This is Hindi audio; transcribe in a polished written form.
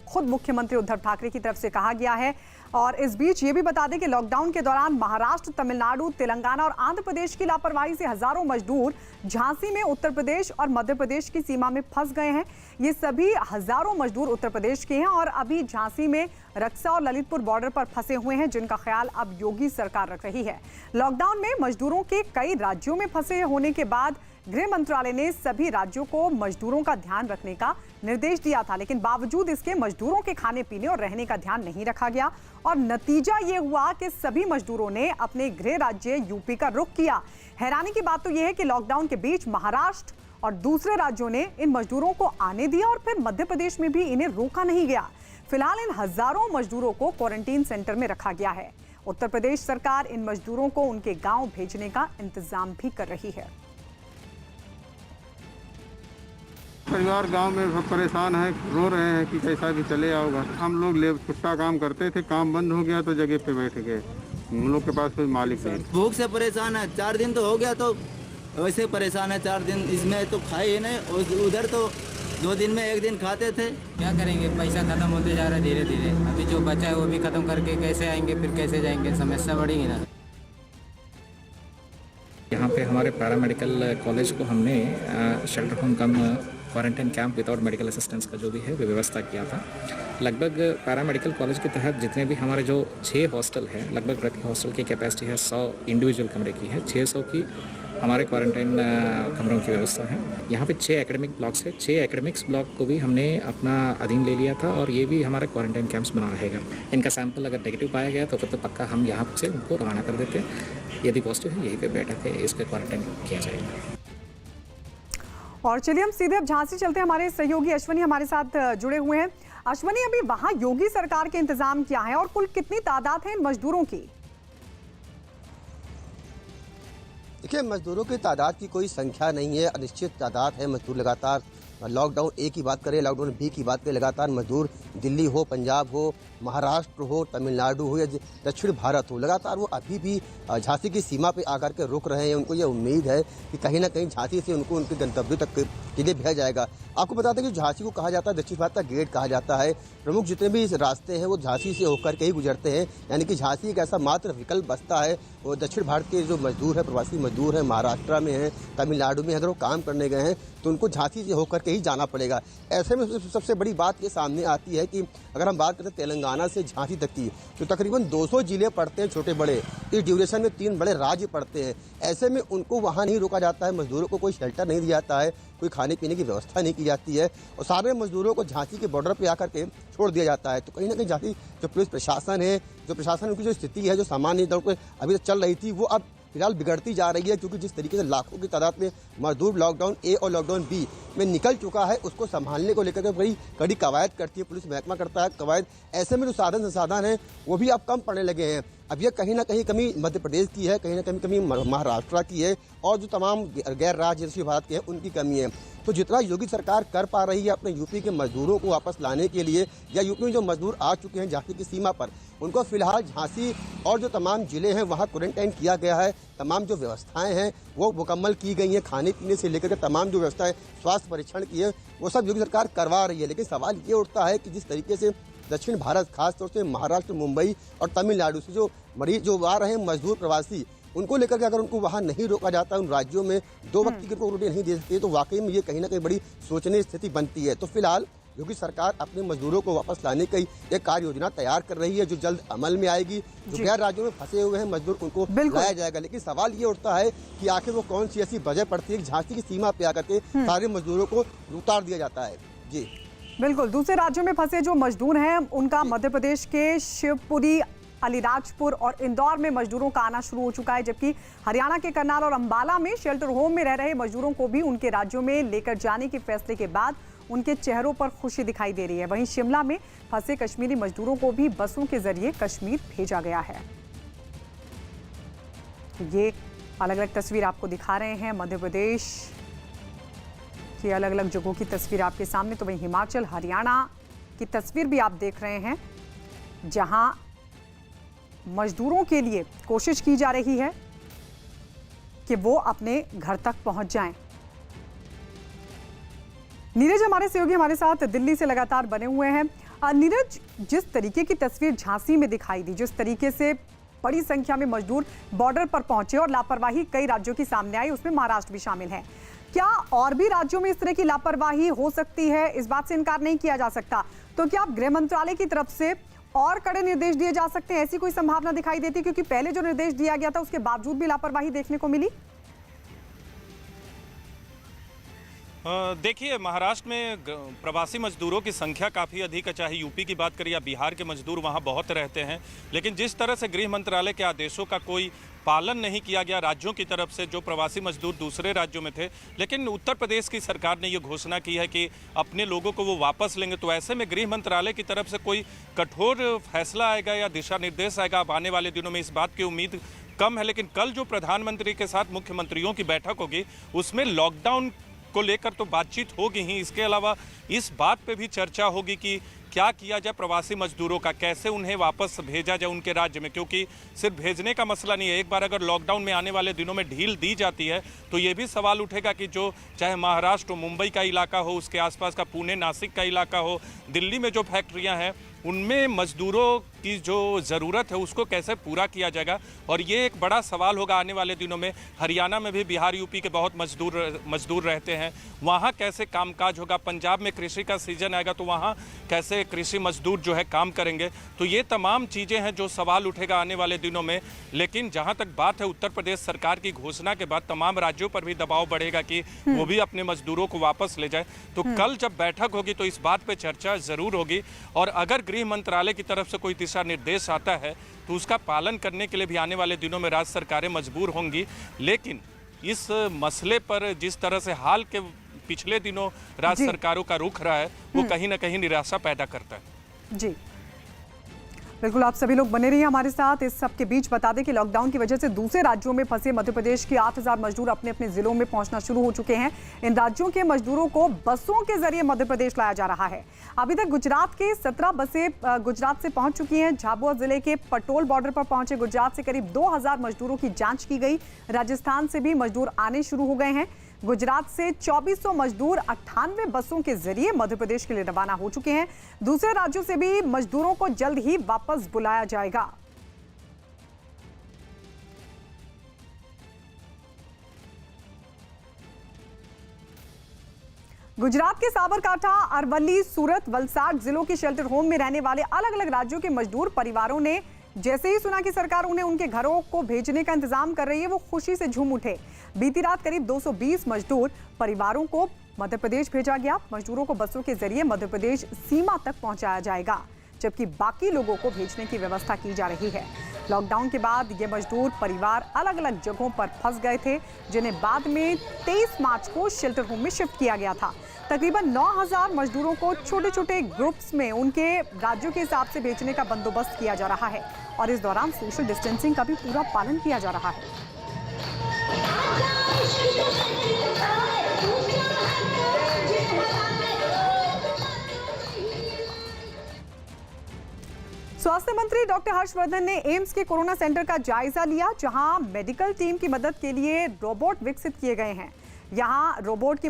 खुद मुख्यमंत्री उद्धव ठाकरे की तरफ से कहा गया है। और इस बीच ये भी बता दें कि लॉकडाउन के दौरान महाराष्ट्र, तमिलनाडु, तेलंगाना और आंध्र प्रदेश की लापरवाही से हजारों मजदूर झांसी में उत्तर प्रदेश और मध्य प्रदेश की सीमा में फंस गए हैं। ये सभी हजारों मजदूर उत्तर प्रदेश के हैं और अभी झांसी में रक्सा और ललितपुर बॉर्डर पर फंसे हुए हैं, जिनका ख्याल अब योगी सरकार रख रही है। लॉकडाउन में मजदूरों के कई राज्यों में फंसे होने के बाद गृह मंत्रालय ने सभी राज्यों को मजदूरों का ध्यान रखने का निर्देश दिया था, लेकिन बावजूद इसके मजदूरों के खाने पीने और रहने का ध्यान नहीं रखा गया और नतीजा ये हुआ कि सभी मजदूरों ने अपने गृह राज्य यूपी का रुख किया। हैरानी की बात तो यह है कि लॉकडाउन के बीच महाराष्ट्र और दूसरे राज्यों ने इन मजदूरों को आने दिया और फिर मध्य प्रदेश में भी इन्हें रोका नहीं गया। फिलहाल इन हजारों मजदूरों को क्वारंटीन सेंटर में रखा गया है। उत्तर प्रदेश सरकार इन मजदूरों को उनके गांव भेजने का इंतजाम भी कर रही है। परिवार गांव में सब परेशान है, रो रहे हैं कि कैसा भी चले आओगा। हम लोग छुट्टा काम करते थे, काम बंद हो गया तो जगह पे बैठ गए। हम लोग के पास कोई मालिक नहीं। भूख से परेशान है, 4 दिन तो हो गया, तो वैसे परेशान है। 4 दिन इसमें तो खाए ही नहीं, और उधर तो 2 दिन में 1 दिन खाते थे। क्या करेंगे, पैसा खत्म होते जा रहा है धीरे धीरे। अभी जो बचा है वो भी खत्म करके कैसे आएंगे, फिर कैसे जाएंगे, समस्या बढ़ेगी ना। यहाँ पे हमारे पैरामेडिकल कॉलेज को हमने shelter home cum quarantine camp without medical assistance का जो भी है व्यवस्था किया था। लगभग पैरामेडिकल कॉलेज के तहत जितने भी हमारे जो 6 हॉस्टल हैं, लगभग प्रति हॉस्टल की कैपेसिटी है 100 इंडिविजुअल कमरे की है। 600 की हमारे क्वारंटाइन कमरों की व्यवस्था है। यहाँ पे 6 एकेडमिक ब्लॉक्स है। 6 एकेडमिक्स ब्लॉक को भी हमने अपना अधीन ले लिया था और ये भी हमारे क्वारंटाइन कैंप्स बना रहेगा। इनका सैंपल अगर नेगेटिव पाया गया तो फिर तो पक्का हम यहाँ से उनको रवाना कर देते हैं। यदि पॉजिटिव है, यहीं पे बैठक है, इस पर क्वारंटाइन किया जाएगा। और चलिए हम सीधे अब झांसी चलते हैं। हमारे सहयोगी अश्वनी हमारे साथ जुड़े हुए हैं। अश्वनी, अभी वहां योगी सरकार के इंतजाम क्या है और कुल कितनी तादाद है इन मजदूरों की? देखिए, मजदूरों की तादाद की कोई संख्या नहीं है, अनिश्चित तादाद है। मजदूर लगातार लॉकडाउन ए की बात करें, लॉकडाउन बी की बात करें, लगातार मजदूर दिल्ली हो, पंजाब हो, महाराष्ट्र हो, तमिलनाडु हो या दक्षिण भारत हो, लगातार वो अभी भी झांसी की सीमा पे आकर के रुक रहे हैं। उनको ये उम्मीद है कि कहीं ना कहीं झांसी से उनको उनके गंतव्य तक के लिए भेजा जाएगा। आपको बता दें कि झांसी को कहा जाता है दक्षिण भारत का गेट कहा जाता है। प्रमुख जितने भी रास्ते हैं वो झांसी से होकर के ही गुजरते हैं, यानी कि झांसी एक ऐसा मात्र विकल्प बचता है। वो दक्षिण भारत के जो मजदूर है, प्रवासी मजदूर हैं, महाराष्ट्र में हैं, तमिलनाडु में अगर वो काम करने गए हैं तो उनको झांसी से होकर के ही जाना पड़ेगा। ऐसे में सबसे बड़ी बात ये सामने आती है कि अगर हम बात करें तेलंगाना से झांसी तक की, तो तकरीबन 200 जिले पड़ते हैं, छोटे बड़े। इस ड्यूरेशन में 3 बड़े राज्य पड़ते हैं। ऐसे में उनको वहाँ नहीं रोका जाता है, मजदूरों को कोई शेल्टर नहीं दिया जाता है, कोई खाने पीने की व्यवस्था नहीं की जाती है और सारे मजदूरों को झांसी के बॉर्डर पर आकर के छोड़ दिया जाता है। तो कहीं ना कहीं झांसी जो पुलिस प्रशासन है, जो प्रशासन की जो स्थिति है, जो सामान्य तौर पर अभी तक चल रही थी, वो अब फिलहाल बिगड़ती जा रही है, क्योंकि जिस तरीके से लाखों की तादाद में मजदूर लॉकडाउन ए और लॉकडाउन बी में निकल चुका है, उसको संभालने को लेकर के बड़ी कड़ी कवायद करती है पुलिस महकमा, करता है कवायद। ऐसे में जो साधन संसाधन है वो भी अब कम पड़ने लगे हैं। अब ये कहीं ना कहीं कमी मध्य प्रदेश की है, कहीं ना कहीं कमी महाराष्ट्र की है और जो तमाम गैर राज्य दक्षिण भारत के हैं उनकी कमी है। तो जितना योगी सरकार कर पा रही है अपने यूपी के मजदूरों को वापस लाने के लिए, या यूपी में जो मजदूर आ चुके हैं झांसी की सीमा पर, उनको फिलहाल झांसी और जो तमाम जिले हैं वहाँ क्वारंटाइन किया गया है। तमाम जो व्यवस्थाएं हैं वो मुकम्मल की गई हैं, खाने पीने से लेकर के तमाम जो व्यवस्थाएं, स्वास्थ्य परीक्षण की है, वो सब योगी सरकार करवा रही है। लेकिन सवाल ये उठता है कि जिस तरीके से दक्षिण भारत, खासतौर से महाराष्ट्र, मुंबई और तमिलनाडु से जो मरीज जो आ रहे हैं मजदूर प्रवासी, उनको लेकर के अगर उनको वहाँ नहीं रोका जाता, उन राज्यों में 2 वक्त की रोटी नहीं दे सकती, तो वाकई में ये कहीं ना कहीं बड़ी सोचनीय स्थिति बनती है। तो फिलहाल योगी सरकार अपने मजदूरों को वापस लाने की एक कार्य योजना तैयार कर रही है, जो जल्द अमल में आएगी। जो गैर राज्यों में फंसे हुए हैं मजदूर, उनको लाया जाएगा। लेकिन सवाल ये उठता है कि आखिर वो कौन सी ऐसी वजह पड़ती है कि झांसी की सीमा पे आकर के सारे मजदूरों को उतार दिया जाता है। जी बिल्कुल, दूसरे राज्यों में फंसे जो मजदूर हैं उनका मध्य प्रदेश के शिवपुरी, अलीराजपुर और इंदौर में मजदूरों का आना शुरू हो चुका है, जबकि हरियाणा के करनाल और अंबाला में शेल्टर होम में रह रहे मजदूरों को भी उनके राज्यों में लेकर जाने के फैसले के बाद उनके चेहरों पर खुशी दिखाई दे रही है। वहीं शिमला में फंसे कश्मीरी मजदूरों को भी बसों के जरिए कश्मीर भेजा गया है। ये अलग अलग तस्वीर आपको दिखा रहे हैं मध्य प्रदेश की अलग अलग जगहों की तस्वीर आपके सामने। तो वहीं हिमाचल, हरियाणा की तस्वीर भी आप देख रहे हैं, जहां मजदूरों के लिए कोशिश की जा रही है कि वो अपने घर तक पहुंच जाएं। नीरज हमारे सहयोगी हमारे साथ दिल्ली से लगातार बने हुए हैं। नीरज, जिस तरीके की तस्वीर झांसी में दिखाई दी, जिस तरीके से बड़ी संख्या में मजदूर बॉर्डर पर पहुंचे और लापरवाही कई राज्यों की सामने आई, उसमें महाराष्ट्र भी शामिल है। क्या और भी राज्यों में इस तरह की लापरवाही हो सकती है? इस बात से इनकार नहीं किया जा सकता। तो क्या गृह मंत्रालय की तरफ से और कड़े निर्देश दिए जा सकते हैं? ऐसी कोई संभावना दिखाई देती है? क्योंकि पहले जो निर्देश दिया गया था उसके बावजूद भी लापरवाही देखने को मिली। देखिए, महाराष्ट्र में प्रवासी मजदूरों की संख्या काफ़ी अधिक है। चाहे यूपी की बात करें या बिहार के मजदूर वहाँ बहुत रहते हैं, लेकिन जिस तरह से गृह मंत्रालय के आदेशों का कोई पालन नहीं किया गया राज्यों की तरफ से, जो प्रवासी मजदूर दूसरे राज्यों में थे, लेकिन उत्तर प्रदेश की सरकार ने ये घोषणा की है कि अपने लोगों को वो वापस लेंगे। तो ऐसे में गृह मंत्रालय की तरफ से कोई कठोर फैसला आएगा या दिशा निर्देश आएगा अब आने वाले दिनों में, इस बात की उम्मीद कम है। लेकिन कल जो प्रधानमंत्री के साथ मुख्यमंत्रियों की बैठक होगी उसमें लॉकडाउन को लेकर तो बातचीत होगी ही, इसके अलावा इस बात पे भी चर्चा होगी कि क्या किया जाए प्रवासी मजदूरों का, कैसे उन्हें वापस भेजा जाए उनके राज्य में। क्योंकि सिर्फ भेजने का मसला नहीं है, एक बार अगर लॉकडाउन में आने वाले दिनों में ढील दी जाती है तो ये भी सवाल उठेगा कि जो चाहे महाराष्ट्र मुंबई का इलाका हो, उसके आसपास का पुणे नासिक का इलाका हो, दिल्ली में जो फैक्ट्रियाँ हैं उनमें मजदूरों की जो ज़रूरत है उसको कैसे पूरा किया जाएगा। और ये एक बड़ा सवाल होगा आने वाले दिनों में। हरियाणा में भी बिहार यूपी के बहुत मजदूर रहते हैं, वहाँ कैसे कामकाज होगा। पंजाब में कृषि का सीजन आएगा तो वहाँ कैसे कृषि मजदूर जो है काम करेंगे। तो ये तमाम चीज़ें हैं जो सवाल उठेगा आने वाले दिनों में। लेकिन जहाँ तक बात है उत्तर प्रदेश सरकार की घोषणा के बाद तमाम राज्यों पर भी दबाव बढ़ेगा कि वो भी अपने मजदूरों को वापस ले जाए। तो कल जब बैठक होगी तो इस बात पर चर्चा ज़रूर होगी। और अगर गृह मंत्रालय की तरफ से कोई दिशा निर्देश आता है तो उसका पालन करने के लिए भी आने वाले दिनों में राज्य सरकारें मजबूर होंगी। लेकिन इस मसले पर जिस तरह से हाल के पिछले दिनों राज्य सरकारों का रुख रहा है वो कहीं ना कहीं निराशा पैदा करता है। जी बिल्कुल, आप सभी लोग बने रहिए हमारे साथ। इस सब के बीच बता दें कि लॉकडाउन की वजह से दूसरे राज्यों में फंसे मध्य प्रदेश के 8000 मजदूर अपने अपने जिलों में पहुंचना शुरू हो चुके हैं। इन राज्यों के मजदूरों को बसों के जरिए मध्य प्रदेश लाया जा रहा है। अभी तक गुजरात के 17 बसें गुजरात से पहुंच चुकी हैं। झाबुआ जिले के पटोल बॉर्डर पर पहुंचे गुजरात से करीब 2000 मजदूरों की जांच की गई। राजस्थान से भी मजदूर आने शुरू हो गए हैं। गुजरात से 2400 मजदूर 98 बसों के जरिए मध्य प्रदेश के लिए रवाना हो चुके हैं। दूसरे राज्यों से भी मजदूरों को जल्द ही वापस बुलाया जाएगा। गुजरात के साबरकांठा, अरवली, सूरत, वलसाड जिलों के शेल्टर होम में रहने वाले अलग अलग राज्यों के मजदूर परिवारों ने जैसे ही सुना कि सरकार उन्हें उनके घरों को भेजने का इंतजाम कर रही है, वो खुशी से झूम उठे। बीती रात करीब 220 मजदूर परिवारों को मध्य प्रदेश भेजा गया। मजदूरों को बसों के जरिए मध्य प्रदेश सीमा तक पहुंचाया जाएगा, जबकि बाकी लोगों को भेजने की व्यवस्था की जा रही है। लॉकडाउन के बाद ये मजदूर परिवार अलग अलग जगहों पर फंस गए थे, जिन्हें बाद में 23 मार्च को शेल्टर होम में शिफ्ट किया गया था। तकरीबन 9000 मजदूरों को छोटे छोटे ग्रुप्स में उनके राज्यों के हिसाब से भेजने का बंदोबस्त किया जा रहा है और इस दौरान सोशल डिस्टेंसिंग का भी पूरा पालन किया जा रहा है। स्वास्थ्य मंत्री डॉक्टर हर्षवर्धन ने एम्स के कोरोना सेंटर का जायजा लिया, जहां मेडिकल टीम की मदद के लिए रोबोट विकसित किए गए हैं। यहां रोबोट की